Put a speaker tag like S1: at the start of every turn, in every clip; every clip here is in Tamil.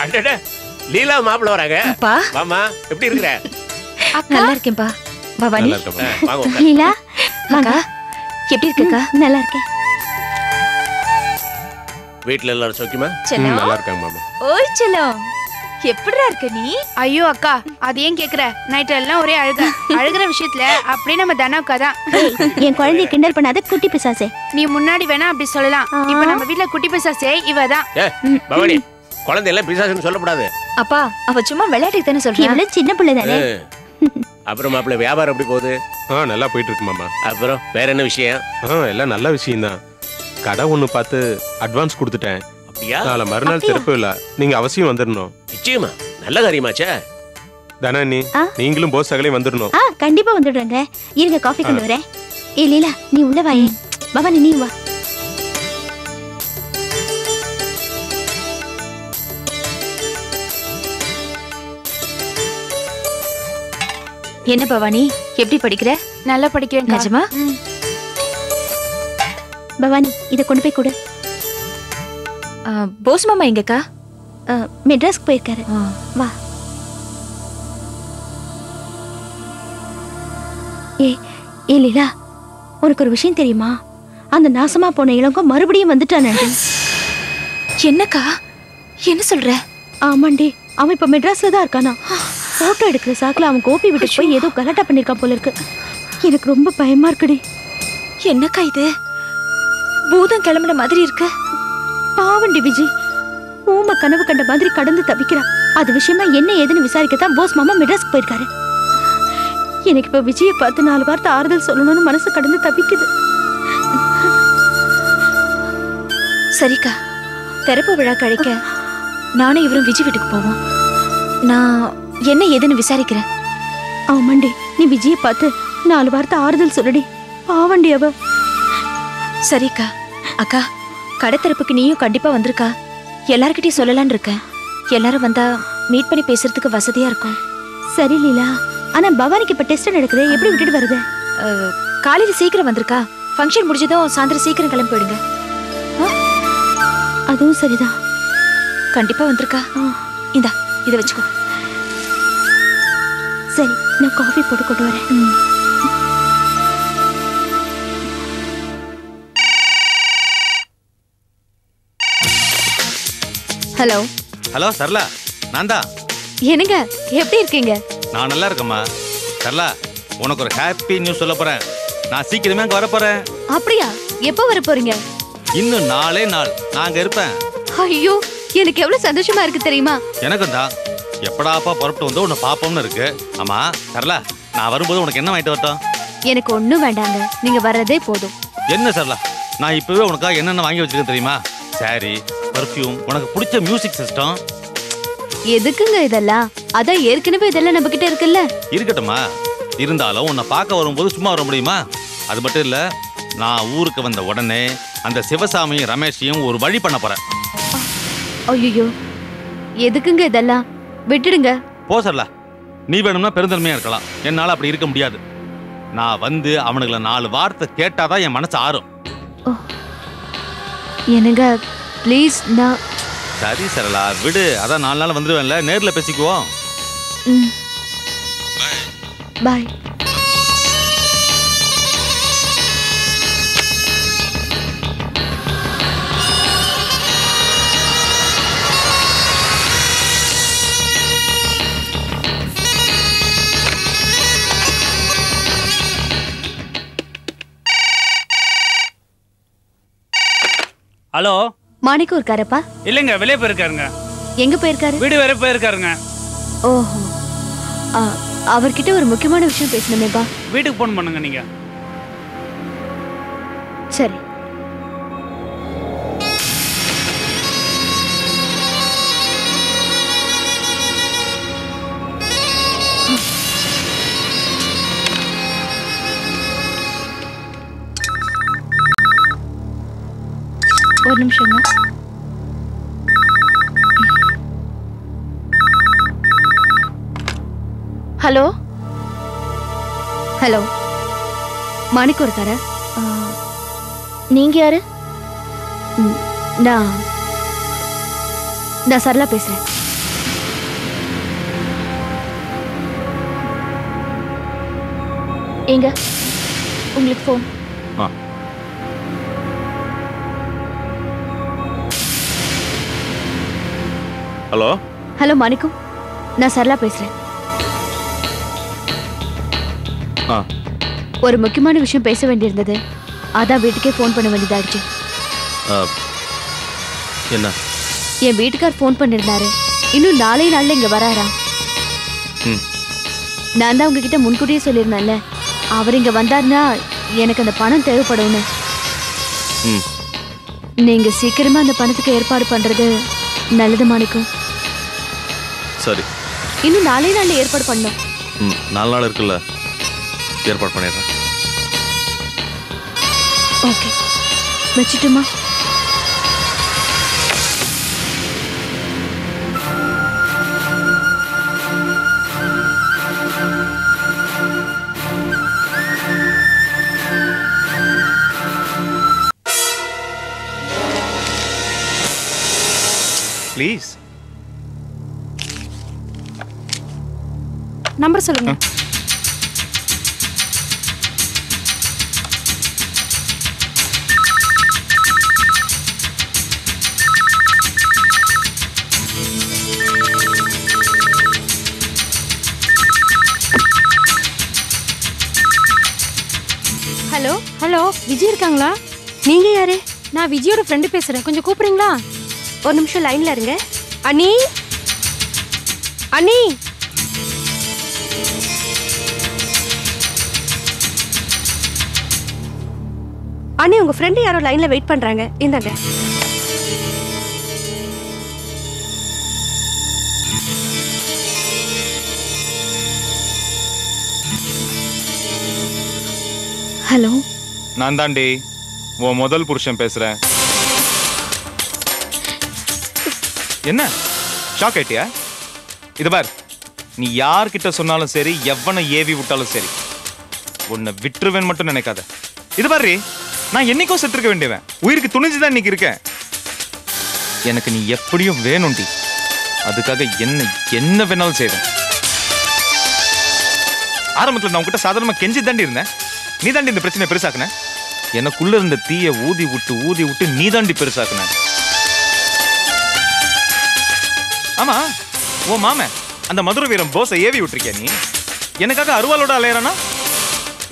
S1: அடடே லீலா மாப்பிள்ள வராங்க.
S2: அப்பா
S1: வாமா, எப்படி இருக்கற?
S2: நல்லா இருக்கேன்பா. பவானி
S1: நல்லா இருக்கமா. வாங்க.
S2: லீலா வாங்க. எப்படி இருக்கக்கா? நல்லா இருக்கேன்.
S1: வீட்ல எல்லாரும் சௌக்கியமா?
S3: நல்லா இருக்காங்க மாமா.
S2: ஓய் செல்லம், எப்படிடா இருக்க நீ?
S4: ஐயோ அக்கா, அது ஏன் கேக்குற? நைட் எல்லாம் ஒரே அழுகிற விஷயத்துல அப்படியே நம்ம தனக்கா தான்.
S2: என் குழந்தைய கிண்டல் பண்ணாத குட்டி பிசாசே.
S4: நீ முன்னாடி வேணா அப்படி சொல்லலாம். இப்ப நம்ம வீட்ல குட்டி பிசாசே இவதான்.
S1: பவானி, குழந்தை எல்லாம் பிசாசுன்னு சொல்லக்கூடாது.
S2: அப்பா, அவ சும்மா விளையாட்டுக்கு தானே சொல்றா. இவ்வளவு சின்ன பிள்ளை தானே.
S1: அப்புறம் மாப்பிள்ள வியாபாரம் எப்படி போகுது?
S3: நல்லா போயிட்டு இருக்கு மாமா.
S1: அப்புறம் வேற என்ன விஷயம்?
S3: எல்லாம் நல்ல விஷயம் தான். கடை ஒண்ணு பார்த்து அட்வான்ஸ் கொடுத்துட்டேன்.
S1: அப்படியா?
S3: நாளை மறுநாள் திறப்பு இல்ல, நீங்க அவசியம் வந்துடணும்.
S1: நிச்சயமா, நல்ல காரியமாச்சே.
S3: தனனி, நீங்களும் போஸ் சகலையும் வந்துடணும்.
S2: கண்டிப்பா வந்துடுறேங்க. இருங்க, காஃபி கொண்டு வரேன். ஏ லீலா, நீ உள்ள வா. பவானி நீ வா. என்ன பவானி, எப்படி படிக்கிற?
S4: நல்லா படிக்கிறேன்.
S2: நிஜமா? பவானி, இத கொண்டு போய் கொடு. போஸ் மாமா எங்கக்கா? மெட்ராஸ்க்கு போயிருக்காரு. வா. ஏ லீலா, உனக்கு ஒரு விஷயம் தெரியுமா? அந்த நாசமா போன இளங்கோ மறுபடியும் வந்துட்டானே. என்னக்கா என்ன சொல்ற? ஆமாண்டி, அவன் இப்ப மெட்ராஸ்ல தான் இருக்கானா. போட்டோ எடுக்கிற சாக்குல அவன் கோபி வீட்டுக்கு போய் ஏதோ கலாட்டா பண்ணிருக்கான் போல இருக்கு. எனக்கு ரொம்ப பயமா இருக்குடி. என்னக்கா இது? பூதம் கிளம்புன மாதிரி இருக்கு. பாவண்டி விஜி, ஊம கனவு கண்ட மாதிரி கடந்து தவிக்கிறா. அது விஷயமா என்ன ஏதுன்னு விசாரிக்கத்தான் போஸ் மாமா மெட்ராஸ்க்கு போயிருக்காரு. எனக்கு இப்ப விஜயை பார்த்து 4 வார்த்தை ஆறுதல் சொல்லணும்னு மனசு கடந்து தவிக்குது. சரிக்கா, திறப்பு விழா கழிக்க நானும் இவரும் விஜய் வீட்டுக்கு போவோம். நான் என்ன ஏதுன்னு விசாரிக்கிறேன். ஆமாண்டி, நீ விஜயை பார்த்து 4 வார்த்தை ஆறுதல் சொல்லடி. பாவண்டி அவ. சரிக்கா. அக்கா, கடை திறப்புக்கு நீயும் கண்டிப்பா வந்திருக்கா. எல்லார்கிட்டயும் சொல்லலான்னு இருக்கேன். எல்லாரும் வந்தா மீட் பண்ணி பேசுறதுக்கு வசதியா இருக்கும். சரி லீலா, ஆனா பவானிக்கு இப்ப டெஸ்ட் நடக்குது, எப்படி விட்டுட்டு வருது? காலையில சீக்கிரம் வந்திருக்கா. ஃபங்க்ஷன் முடிஞ்சதும் சாயந்தரம் சீக்கிரம் கிளம்பி போயிடுங்க. அதுவும் சரிதான். கண்டிப்பா வந்திருக்கா. இந்தா, இதை வச்சுக்கோ. சரி, நான் காஃபி போட்டு கொண்டு வரேன். ஹலோ.
S5: ஹலோ சரளா, நான் தான்.
S2: என்னங்க, எப்படி இருக்கீங்க?
S5: நான் நல்லா இருக்கேம்மா. சரளா, உனக்கு ஒரு ஹாப்பி நியூஸ் சொல்ல போறேன். நான் சீக்கிரமே அங்க வர போறேன்.
S2: அப்படியா? எப்போ வர போறீங்க?
S5: இன்னும் 4 நாள் நான் அங்க இருப்பேன்.
S2: ஐயோ, எனக்கு எவ்வளவு சந்தோஷமா இருக்கு தெரியுமா?
S5: எனக்கும் தான். எப்படாப்பா புறப்பட்டு வந்து உன்னை பாப்போம்னு இருக்கு. ஆமா சரளா, நான் வரும்போது உனக்கு என்ன வாங்கிட்டு வரட்டும்?
S2: எனக்கு ஒண்ணும் வேண்டாங்க, நீங்க வர்றதே போதும்.
S5: என்ன சரளா, நான் இப்பவே உனக்காக என்னென்ன வாங்கி வச்சிருக்கேன் தெரியுமா? சாரி, பர்ஃப்யூம், உனக்கு பிடிச்ச மியூசிக் சிஸ்டம்.
S2: எதுக்குங்க இதெல்லாம்? அதான் ஏற்கனவே இதெல்லாம் நம்ம கிட்ட இருக்குல்ல.
S5: இருக்கட்டுமா, இருந்தாலும் உன்னை பார்க்க வரும்போது சும்மா வர முடியுமா? அது மட்டும் இல்ல, நான் ஊருக்கு வந்த உடனே அந்த சிவசாமியும் ரமேஷையும் ஒரு வழி பண்ண போறேன்.
S2: ஐயோ, எதுக்குங்க இதெல்லாம்? விட்டுடுங்க.
S5: போ சரளா, நீ வேணும்னா பெருந்தன்மையா இருக்கலாம், என்னால அப்படி இருக்க முடியாது. நான் வந்து அவனுங்களை 4 வார்த்தை கேட்டாதான் என் மனசு ஆறும்.
S2: என்னங்க ப்ளீஸ். நான்
S5: சரி சரளா, விடு. அதான் 4 நாள் வந்துடுவேன்ல, நேர்ல பேசிக்குவோம்.
S2: பாய்.
S6: ஹலோ,
S2: மாணிக்கம் இருக்காரப்பா?
S6: இல்லைங்க, வெளியே போயிருக்காருங்க.
S2: எங்க போயிருக்காரு?
S6: வீடு வரை போயிருக்காருங்க.
S2: ஓஹோ, அவர்கிட்ட ஒரு முக்கியமான விஷயம் பேசணுமேப்பா.
S6: வீட்டுக்கு போன் பண்ணுங்க நீங்க.
S2: சரி. ஒரு நிமிஷங்க. ஹலோ ஹலோ, மாணிக்கம் இருக்காரா? நீங்க யாரு? நான் சரளா பேசுறேன். ஏங்க உங்களுக்கு ஃபோன்.
S5: ஆ. ஹலோ
S2: ஹலோ மாணிக்கம், நான் சரளா பேசுறேன்.
S5: ஆ.
S2: ஒரு முக்கியமான விஷயம் பேச வேண்டியிருந்தது, அதான் வீட்டுக்கே ஃபோன் பண்ண வேண்டியதாகிடுச்சு.
S5: என்ன?
S2: என் வீட்டுக்கார் ஃபோன் பண்ணிருந்தாரு, இன்னும் 4 நாள்ல இங்க வராராம். நான் தான் உங்ககிட்ட முன்கூட்டியே சொல்லியிருந்தேன்ல, அவர் இங்க வந்தாருன்னா எனக்கு அந்த பணம் தேவைப்படும்னு. நீங்க சீக்கிரமா அந்த பணத்துக்கு ஏற்பாடு பண்றது நல்லது மாணிக்கம்.
S5: சரி,
S2: இன்னும் 4 நாள்ல ஏற்பாடு பண்ணோம்.
S5: 4 நாள் இருக்குல்ல, ஏற்பாடு பண்ணிடுறேன்.
S2: ஓகே, வச்சுட்டுமா?
S7: ப்ளீஸ்
S4: நம்பர் சொல்லுங்க.
S8: ஹலோ
S4: ஹலோ, விஜய் இருக்காங்களா?
S8: நீங்க யாரு?
S4: நான் விஜயோட ஃப்ரெண்டு பேசுறேன், கொஞ்சம் கூப்பிடுறீங்களா?
S8: ஒரு நிமிஷம் லைன்ல இருங்க. அண்ணி, அண்ணி, அண்ணி உங்க ஃப்ரெண்டு யாரோ லைன்ல வெயிட் பண்றாங்க, இந்தாங்க.
S2: ஹலோ,
S7: நான் தாண்டி உன் முதல் புருஷன் பேசுறேன். என்ன ஷாக் ஆயிட்டியா? இது பார், நீ யார்கிட்ட சொன்னாலும் சரி, எவனை ஏவி விட்டாலும் சரி, உன்னை விட்டுருவேன் மட்டும் நினைக்காத. இது பாரு, நான் என்னைக்கோ செத்துருக்க வேண்டியவன், உயிருக்கு துணிஞ்சுதான் இன்னைக்கு இருக்கேன். எனக்கு நீ எப்படியும் வேணும்டி, அதுக்காக என்ன வேணாலும் செய்வேன். ஆரம்பத்தில் நான் உன்கிட்ட சாதாரணமா கெஞ்சி தாண்டி இருந்தேன், நீ தாண்டி இந்த பிரச்சனை பெருசாக்குன. எனக்குள்ள இருந்த தீய ஊதி விட்டு நீ தாண்டி பெருசாக்குன. ஆமா, ஓ மாம அந்த மதுரை வீரம் போஸை ஏவி விட்டுருக்கியா நீ? எனக்காக அருவாளோட அலையறானா?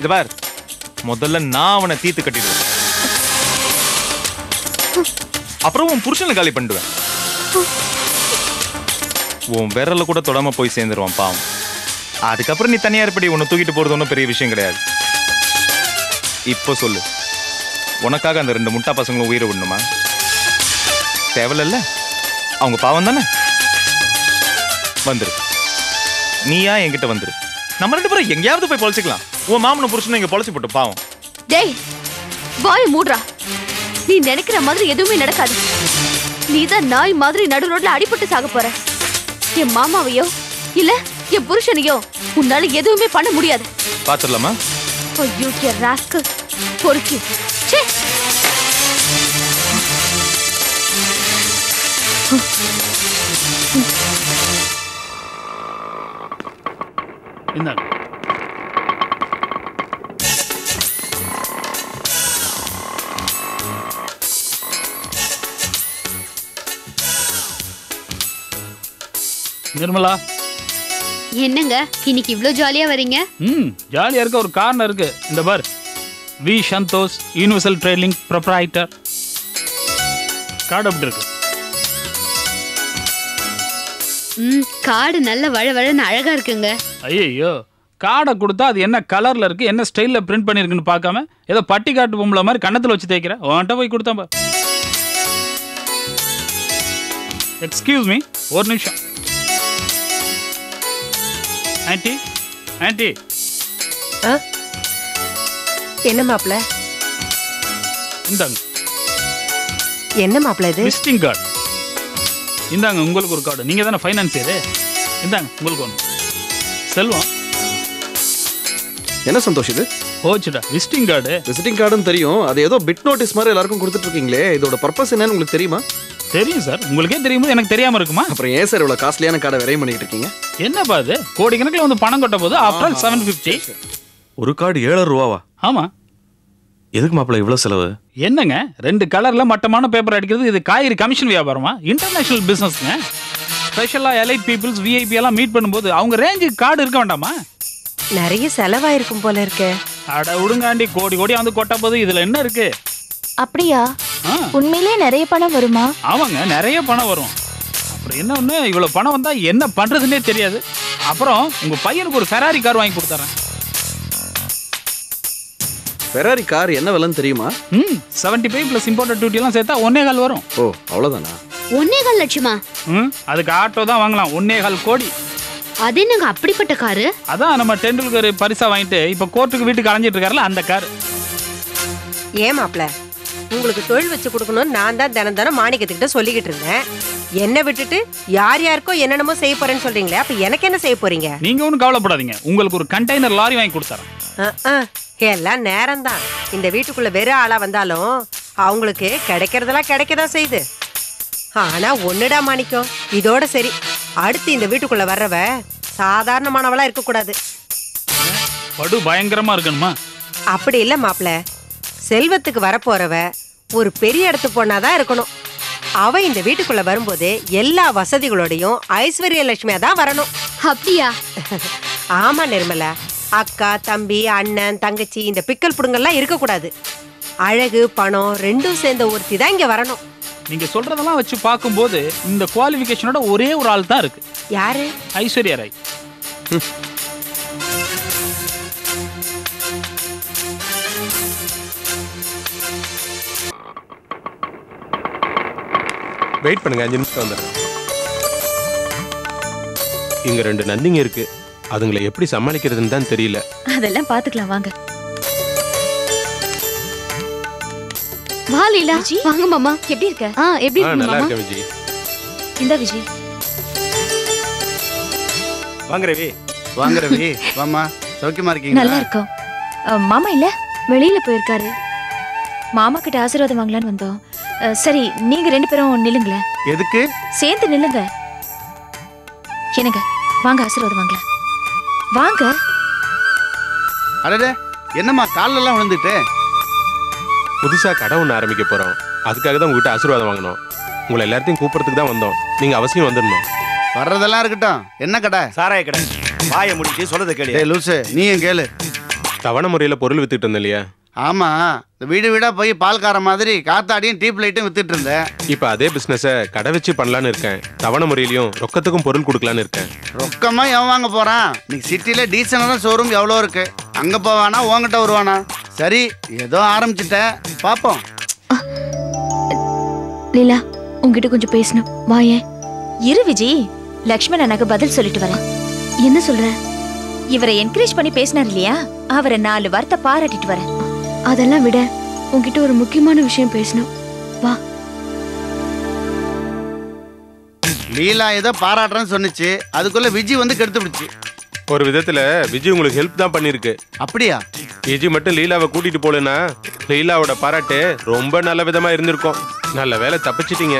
S7: இது பார், முதல்ல நான் அவனை தீத்து கட்டிடுவேன், அப்புறம் உன் புருஷனை காலி பண்ணிடுவேன். உன் விரல கூட தொடாம போய் சேர்ந்துருவான் பாவம். அதுக்கப்புறம் நீ தனியா இருப்படி, உன்னை தூக்கிட்டு போறது ஒன்றும் பெரிய விஷயம் கிடையாது. இப்போ சொல்லு, உனக்காக அந்த 2 முட்டா பசங்களும் உயிரை விடணுமா? தேவையில்ல, அவங்க பாவம் தானே. வந்துரு, நீயா என்கிட்ட வந்துரு, நம்ம 2 பேரும் எங்கேயாவது போய் பொழைச்சிக்கலாம். உன் மாமனும் புருஷனும் இங்க பொழைச்சி போட்டு பாவம்.
S2: டேய் வாய மூடுறா. நீ நினைக்கிற மாதிரி எதுவுமே நடக்காது. நீதான் நாய் மாதிரி நடு ரோட்ல அடிபட்டு சாக போற. என் மாமாவையோ இல்ல என் புருஷனையோ உன்னால எதுவுமே பண்ண முடியாது.
S7: பாத்துடலாமா?
S2: ஐயோ கே ராஸ்கல் பொறுக்கி. ச்சே,
S6: இந்தாங்க. நிர்மலா,
S9: என்னங்க இன்னைக்கு இவ்ளோ ஜாலியா வரீங்க?
S6: ஜாலியா இருக்க ஒரு காரணம் இருக்கு. இந்த பார், V Santhosh Universal Trading proprietor card அப்படி இருக்கு.
S9: கார்டு நல்ல வழவழன்னு அழகா இருக்குங்க.
S6: ஐயோ, கார்டை கொடுத்தா அது என்ன கலர்ல இருக்கு, என்ன ஸ்டைல்ல பிரிண்ட் பண்ணிருக்குன்னு பார்க்காம ஏதோ பட்டி காட்டு பொம்பளை மாதிரி கண்ணத்துல வச்சு தேய்க்கிற. உன்கிட்ட போய் கொடுத்தா. எக்ஸ்கியூஸ் மீ, ஒரு நிமிஷம். Anti, anti.
S8: என்ன மாப்ள?
S6: இந்தாங்க.
S8: என்ன மாப்ள இது?
S6: Visiting card. இந்தாங்க, உங்களுக்கு ஒரு கார்டு. நீங்க தானே ஃபைனான்சியரு. இந்தாங்க, உங்களுக்கு ஒன்று. செல்வம்.
S10: என்ன சந்தோஷ் இது?
S6: போச்சுடா, விசிட்டிங் கார்டு.
S10: விசிட்டிங் கார்டுன்னு தெரியும், அது ஏதோ பிட் நோட்டீஸ் மாதிரி எல்லாருக்கும் கொடுத்துட்டு இருக்கீங்களே, இதோட பர்பஸ் என்னன்னு உங்களுக்கு தெரியுமா?
S6: தெரியும் சார், உங்களுக்கே தெரியும்போது எனக்கு தெரியாம இருக்குமா?
S10: அப்புறம் ஏன் சார் இவ்வளவு காஸ்ட்லியான கார்டை விரைவு பண்ணிட்டு இருக்கீங்க?
S6: என்னப்பா இது, கோடிக்கணக்கில் வந்து பணம் கொட்ட போது ஆஃப்டர் 750
S10: ஒரு கார்டு 7,000 ரூபாவா?
S6: ஆமா.
S10: எதுக்கு மாப்பிள்ள இவ்வளவு செலவு?
S6: என்னங்க 2 கலர்ல மட்டமான பேப்பர் அடிக்கிறது இது காய்கறி கமிஷன் வியாபாரமா? இன்டர்நேஷனல் பிசினஸ்ங்க. ஸ்பெஷலா எலைட் பீப்புள்ஸ் விஐபி எல்லாம் மீட் பண்ணும்போது அவங்க ரேஞ்சுக்கு கார்டு இருக்க வேண்டாமா?
S11: நிறைய செலவாயிருக்கும் போல இருக்கு.
S6: அட விடுங்காண்டி, கோடி கோடி வந்து கொட்ட போது இதுல என்ன இருக்கு?
S2: அப்படியா? உண்மையிலேயே நிறைய பணம் வருமா?
S6: ஆமாங்க, நிறைய பணம் வரும். அப்புறம் என்ன ஒண்ணு, இவ்வளவு பணம் வந்தா என்ன பண்றதுன்னே தெரியாது. அப்புறம் உங்க பையனுக்கு ஒரு ஃபெராரி கார் வாங்கி கொடுத்துறேன்.
S10: ஃபெராரி கார் என்ன விலைன்னு தெரியுமா?
S6: 75 பிளஸ் இம்போர்ட்டட் டியூட்டி எல்லாம் சேர்த்தா 1.25 வரும்.
S10: ஓ, அவ்வளவுதானா?
S9: 1.25 லட்சமா?
S6: அதுக்கு ஆட்டோ தான் வாங்கலாம். 1.25 கோடி.
S9: அது என்னங்க அப்படிப்பட்ட காரு?
S6: அதான் நம்ம டெண்டுல்கர் பரிசா வாங்கிட்டு இப்ப கோர்ட்டுக்கு வீட்டுக்கு அலைஞ்சிட்டு இருக்காருல, அந்த கார்.
S11: ஏன் மாப்பிள்ள, உங்களுக்கு தொழில் வச்சு கொடுக்கணும்னு நான் தான் தினம் மாணிக்கத்துக்கிட்ட சொல்லிக்கிட்டு இருந்தேன். என்ன விட்டுட்டு யார் யாருக்கோ என்னென்னமோ செய்ய போறேன்னு சொல்றீங்களே, அப்ப எனக்கு என்ன செய்ய போறீங்க?
S6: நீங்க ஒன்றும் கவலைப்படாதீங்க, உங்களுக்கு ஒரு கண்டெய்னர் லாரி வாங்கி கொடுத்துறேன்.
S11: எல்லாம் நேரம் தான். இந்த வீட்டுக்குள்ள வெறும் ஆளா வந்தாலும் அவங்களுக்கு கிடைக்கிறதெல்லாம் கிடைக்கதான் செய்யுது. ஆனா ஒண்ணுடா மாணிக்கம், இதோட சரி, அடுத்து இந்த வீட்டுக்குள்ள வர்றவ சாதாரணமானவளா இருக்க கூடாது.
S6: படு பயங்கரமா இருக்கணுமா?
S11: அப்படி இல்ல மாப்பிள்ள, செல்வத்துக்கு வரப்போறவ ஒரு பெரிய இடத்து பொண்ணாதான் இருக்கணும். அவ இந்த வீட்டுக்குள்ள வரும்போது எல்லா வசதிகளோடையும் ஐஸ்வர்ய லட்சுமியா தான் வரணும்.
S9: அப்படியா?
S11: ஆமா நிர்மலா, அக்கா தம்பி அண்ணன் தங்கச்சி இந்த பிக்கல் புடுங்கெல்லாம் இருக்க கூடாது. அழகு பணம் ரெண்டும் சேர்ந்த ஒருத்தி தான் இங்க வரணும்.
S6: நீங்க சொல்றதெல்லாம் வச்சு பார்க்கும்போது இந்த குவாலிஃபிகேஷனோட ஒரே ஒரு ஆள் தான் இருக்கு.
S11: யாரு?
S6: ஐஸ்வர்யா ராய்.
S3: வெயிட் பண்ணுங்க, 5 நிமிஷம் வந்துடுறேன். இங்க 2 நந்திங்க இருக்கு, அதுங்களை எப்படி சமாளிக்கிறதுன்னு தான் தெரியல.
S2: அதெல்லாம் பாத்துக்கலாம் வாங்க.
S9: வா லீலா, வாங்க மாமா.
S2: எப்படி இருக்க?
S9: எப்படி இருக்கு
S3: நல்லா
S9: மாமா?
S3: இருக்க விஜய்.
S2: இந்த விஜய்.
S12: வாங்க ரவி. வாங்க ரவி, வாமா. சௌக்கியமா இருக்கீங்களா?
S2: நல்லா இருக்கோம். மாமா இல்ல, வெளியில போயிருக்காரு. மாமா கிட்ட ஆசீர்வாதம் வாங்கலான்னு வந்தோம். சரி, நீங்க 2 பேரும் நில்லுங்களேன்.
S12: எதுக்கு?
S2: சேர்ந்து நில்லுங்க. என்னங்க, வாங்க ஆசீர்வாதம் வாங்கலாம். வாங்க.
S12: அடடே, என்னம்மா கால்ல எல்லாம் விழுந்துட்டு?
S3: புதுசா கடை ஒன்று ஆரம்பிக்க போறோம், அதுக்காக தான் உங்ககிட்ட ஆசீர்வாதம் வாங்கணும். உங்களை எல்லாத்தையும் கூப்பிடுறதுக்கு தான் வந்தோம், நீங்க அவசியம் வந்துடணும்.
S12: வர்றதெல்லாம் இருக்கட்டும். என்ன கடை?
S13: சாராய கடை. வாயை முடிச்சு சொல்றதை கேளு.
S12: டேய் லூசு, நீயும் கேளு.
S3: தவணை முறையில பொருள் வித்துட்டு இருந்தேன் இல்லையா?
S12: ஆமா, வீடு வீடா போய் பால்கார மாதிரி காத்தாடியும் டீப் லைட்டும் வித்துட்டு இருந்தேன்.
S3: இப்ப அதே பிசினஸ கடை வச்சு பண்ணலான்னு இருக்கேன். தவணை முறையிலையும் ரொக்கத்துக்கும் பொருள் கொடுக்கலான்னு இருக்கேன்.
S12: ரொக்கமா எவன் வாங்க போறான்? இன்னைக்கு சிட்டில டீசனான ஷோரூம் எவ்வளோ இருக்கு. அங்க போவானா உங்ககிட்ட வருவானா? சரி, ஏதோ ஆரம்பிச்சுட்டேன், பாப்போம்.
S2: லீலா, உங்ககிட்ட கொஞ்சம் பேசணும், வாயேன். இரு விஜய், லக்ஷ்மண் அண்ணாக்கு பதில் சொல்லிட்டு வரேன். என்ன சொல்ற? இவரை என்கரேஜ் பண்ணி பேசினார் இல்லையா, அவரை 4 வார்த்தை பாராட்டிட்டு வரேன். அதெல்லாம் விட உங்ககிட்ட ஒரு முக்கியமான விஷயம் பேசணும், வா.
S12: லீலா ஏதோ பாராட்டுறேன்னு சொன்னிச்சு, அதுக்குள்ள விஜய் வந்து கெடுத்து பிடிச்சு.
S3: ஒரு விதத்துல விஜய் உங்களுக்கு ஹெல்ப் தான் பண்ணிருக்கு.
S12: அப்படியா?
S3: விஜய் மட்டும் லீலாவை கூட்டிட்டு போலனா லீலாவோட பாராட்டு ரொம்ப நல்ல விதமா இருந்திருக்கும். நல்ல வேலை தப்பிச்சிட்டீங்க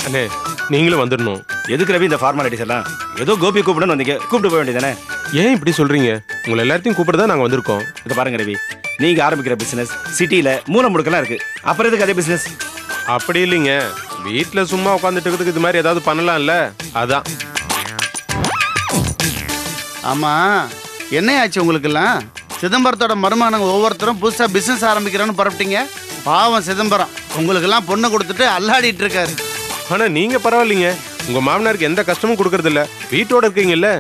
S3: அண்ணே. நீங்களும் வந்துடணும்.
S13: எதுக்கு ரவி இந்த ஃபார்மாலிட்டிஸ் எல்லாம்? ஏதோ கோபி கூப்பிடணும் வந்தீங்க, கூப்பிட்டு போக வேண்டியதானே?
S3: ஏன் இப்படி சொல்றீங்க? உங்களை எல்லாத்தையும் கூப்பிட்டு தான் நாங்க வந்திருக்கோம்.
S13: இதை பாருங்க ரவி, நீங்க ஆரம்பிக்கிற பிசினஸ் சிட்டில மூல முடுக்கெல்லாம் இருக்கு. அப்புறம் எதுக்கு அதே பிசினஸ்?
S3: அப்படி இல்லைங்க, வீட்டுல சும்மா உட்காந்துட்டு இருக்கிறதுக்கு இது மாதிரி ஏதாவது பண்ணலாம்ல, அதான்.
S12: ஆமா, என்ன ஆச்சு உங்களுக்கெல்லாம்? சிதம்பரத்தோட மருமகனுங்க ஒவ்வொருத்தரும் புதுசா பிசினஸ் ஆரம்பிக்கிறோன்னு புறப்பட்டீங்க. பாவம் சிதம்பரம் உங்களுக்கெல்லாம் பொண்ணு கொடுத்துட்டு அல்லாடிட்டு இருக்காரு.
S3: ஆனா நீங்க பரவாயில்லைங்க, உங்க மாமனாருக்கு எந்த கஷ்டமும் கொடுக்கறது இல்ல, வீட்டோட இருக்கீங்கல்ல.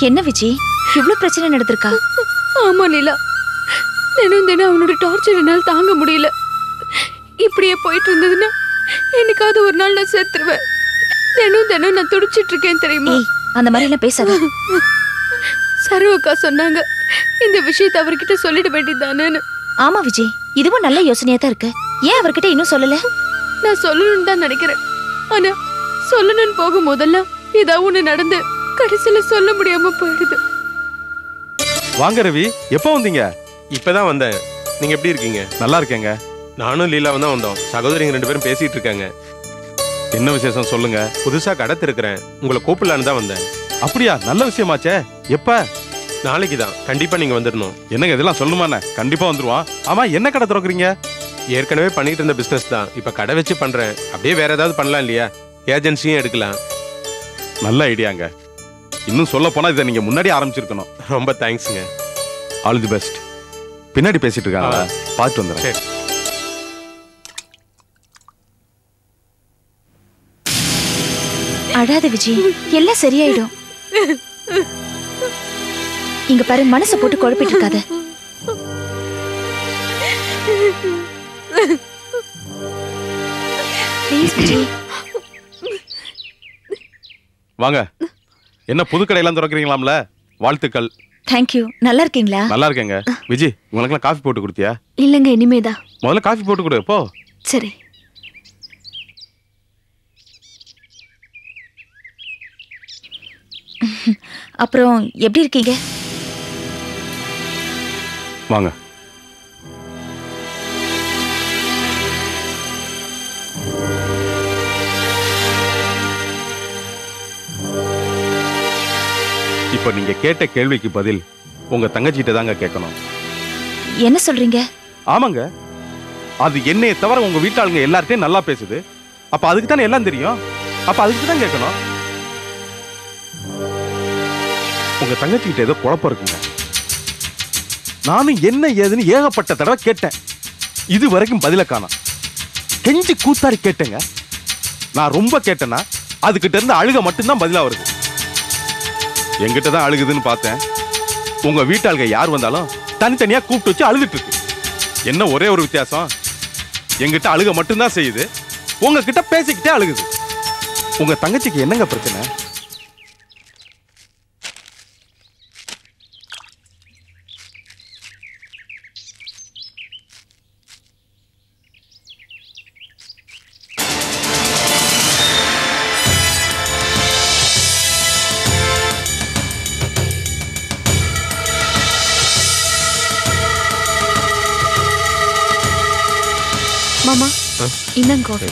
S2: என்ன விஜய், இவ்வளவு பிரச்சனை நடந்திருக்கா?
S14: ஆமா லீலா, தினம் அவனோட டார்ச்சர் என்னால் தாங்க முடியல. இப்படியே போயிட்டு இருந்ததுன்னா என்னைக்காவது ஒரு நாள் நான் செத்துருவேன். தினம் நான் துடிச்சிட்டு இருக்கேன் தெரியுமா?
S2: அந்த மாதிரி எல்லாம் பேசாத.
S14: சரவக்கா சொன்னாங்க இந்த விஷயத்தை அவர்கிட்ட சொல்லிட வேண்டியதானேன்னு.
S2: ஆமா விஜய், இதுவும் நல்ல யோசனையா தான் இருக்கு. ஏன் அவர்கிட்ட இன்னும் சொல்லல?
S14: நான் சொல்லணும்னு தான் நினைக்கிறேன். ஆனா சொல்லணும்னு போகும் போதெல்லாம் ஏதாவது ஒண்ணு நடந்து கடைசியில சொல்ல முடியாம போயிடுது.
S10: வாங்க ரவி, எப்போ வந்தீங்க?
S3: இப்பதான் வந்தேன். நீங்க எப்படி இருக்கீங்க?
S10: நல்லா இருக்கேங்க.
S3: நானும் லீலாவும் தான் வந்தோம். சகோதரிங்க 2 பேரும் பேசிட்டு இருக்காங்க.
S15: என்ன விசேஷம் சொல்லுங்க.
S3: புதுசா கடை திறக்கிறேன், உங்களை கூப்பிடலான்னு தான் வந்தேன்.
S15: அப்படியா? நல்ல விஷயமாச்சே. எப்ப?
S3: நாளைக்கு தான். கண்டிப்பா நீங்க வந்துடணும்.
S15: என்னங்க இதெல்லாம் சொல்லணுமாண்ணே? கண்டிப்பா வந்துருவான். ஆமா, என்ன கடை திறக்கிறீங்க?
S3: ஏற்கனவே பண்ணிட்டு இருந்த பிசினஸ் தான், இப்ப கடை வச்சு பண்றேன். அப்படியே வேற ஏதாவது பண்ணலாம் இல்லையா? ஏஜென்சியும் எடுக்கலாம்.
S15: நல்ல ஐடியாங்க. இன்னும் சொல்ல போனா இதை நீங்க முன்னாடி ஆரம்பிச்சிருக்கணும்.
S3: ரொம்ப தேங்க்ஸ்ங்க.
S15: All the best. பின்னாடி பேசிட்டு இருக்காங்க, பார்த்து வந்துடுறேன்.
S3: சரி.
S2: அழாத விஜய், எல்லாம் சரியாயிடும். இங்க பாரு, மனசை போட்டு குழப்பிட்டு இருக்காத. ப்ளீஸ் விஜய்.
S15: வாங்க. என்ன புது கடையெல்லாம் திறக்கிறீங்களாம்ல? வாழ்த்துக்கள்.
S2: தேங்க்யூ. நல்லா இருக்கீங்களா?
S15: நல்லா இருக்கேங்க. விஜய், உங்களுக்கெல்லாம் காஃபி போட்டு கொடுத்தியா?
S2: இல்லங்க, இனிமேதான்.
S15: முதல்ல காஃபி போட்டு கொடு போ.
S2: சரி. அப்புறம் எப்படி இருக்கீங்க?
S15: வாங்க. இப்ப நீங்க கேட்ட கேள்விக்கு பதில் உங்க தங்கச்சிட்ட தாங்க கேட்கணும்.
S2: என்ன சொல்றீங்க?
S15: ஆமாங்க. அது என்னைய தவிர உங்க வீட்டாளுங்க எல்லார்ட்டையும் நல்லா பேசுது. அப்ப அதுக்கு தானே எல்லாம் தெரியும். அப்ப அதுக்கு தான் கேட்கணும். உங்க தங்கச்சிக்கிட்ட ஏதோ குழப்பம் இருக்குங்க. நானும் என்ன ஏதுன்னு ஏகப்பட்ட தடவை கேட்டேன். இது வரைக்கும் பதில காணோம். கெஞ்சி கூத்தாடி கேட்டேங்க. நான் ரொம்ப கேட்டேன்னா அதுகிட்ட இருந்து அழுக மட்டும்தான் பதிலா வருது. எங்கிட்ட தான் அழுகுதுன்னு பார்த்தேன். உங்க வீட்டாளுங்க யார் வந்தாலும் தனித்தனியா கூப்பிட்டு வச்சு அழுதுட்டு இருக்கு. என்ன ஒரே ஒரு வித்தியாசம், எங்கிட்ட அழுக மட்டும்தான் செய்யுது, உங்ககிட்ட பேசிக்கிட்டே அழுகுது. உங்க தங்கச்சிக்கு என்னங்க பிரச்சனை?
S2: மாமா, இந்தாங்க காஃபி.